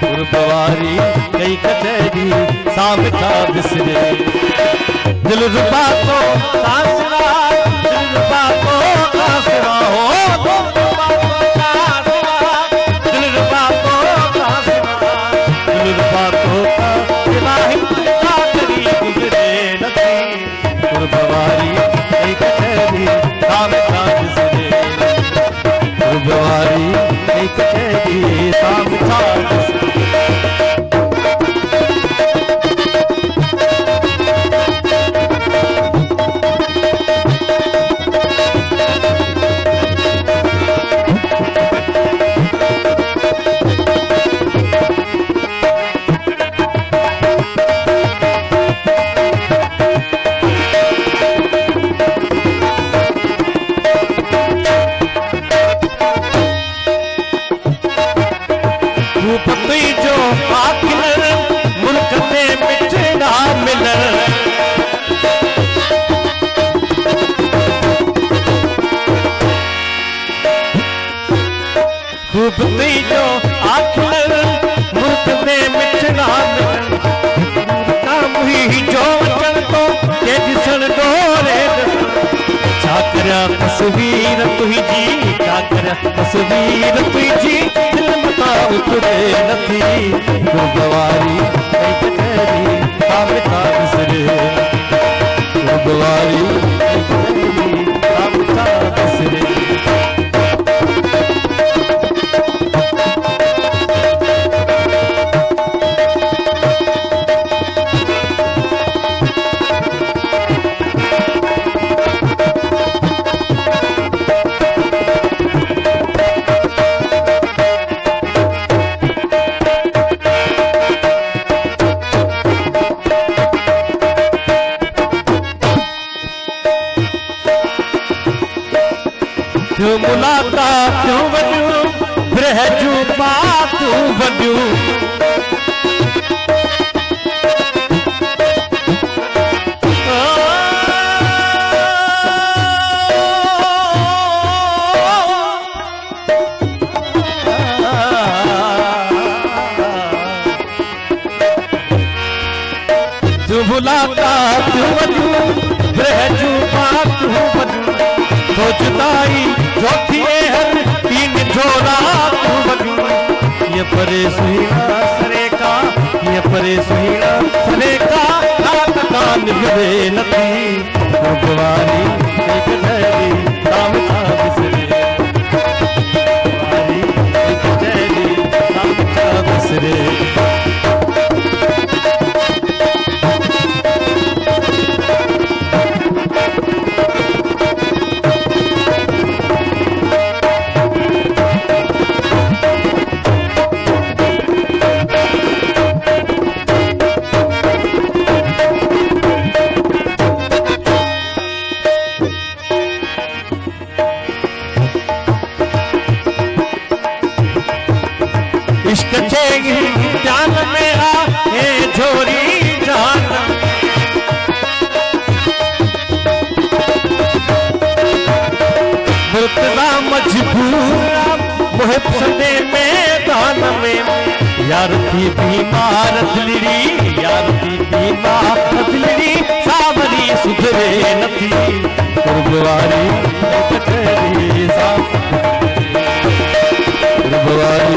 गुरबवारी कई कचहरी सामता बिसरे दिल रुबा को कासरा दिल रुबा को कासरा हो दिल रुबा को कासरा दिल रुबा को कासरा हिम्मता करी गुजरे नथी गुरबवारी कई कचहरी सामता बिसरे गुरबवारी कई कचहरी सामता जो आखिर मुल्क में मिटना मिलन खूब तुई जो आखिर मुल्क में मिटना मिलन काम ही जो वचन तो के दिसन दोरे चाकरा तस्वीर तुझी चाकरा तस्वीर तुझी दिल मता उतरे नथी गुरबवारी कई कचहरी सामता बिसरे गुरबवारी कई कचहरी सामता बिसरे क्यों मुलाका क्यों वजू ब्रहजू बात वजू क्यों मुलाका क्यों वजू ब्रहजू बात वजू सोचताई जो थिए हर तीन झोला तू वजू ये परे सुहीना सरे का ये परे सुहीना सरे का रात का निभे नथी गुरबवारी कई कचहरी सामता बिसरे गुरबवारी कई कचहरी सामता बिसरे इश्क चेगी जान मेरा ये झोरी जान मुर्तजा मजबूरा मुहिब सदे मैदान में यार थी बीमार दिलरी यार थी बीमार दिलरी सावरी सुधरे नथी गुरबवारी कचहरी गुरबवारी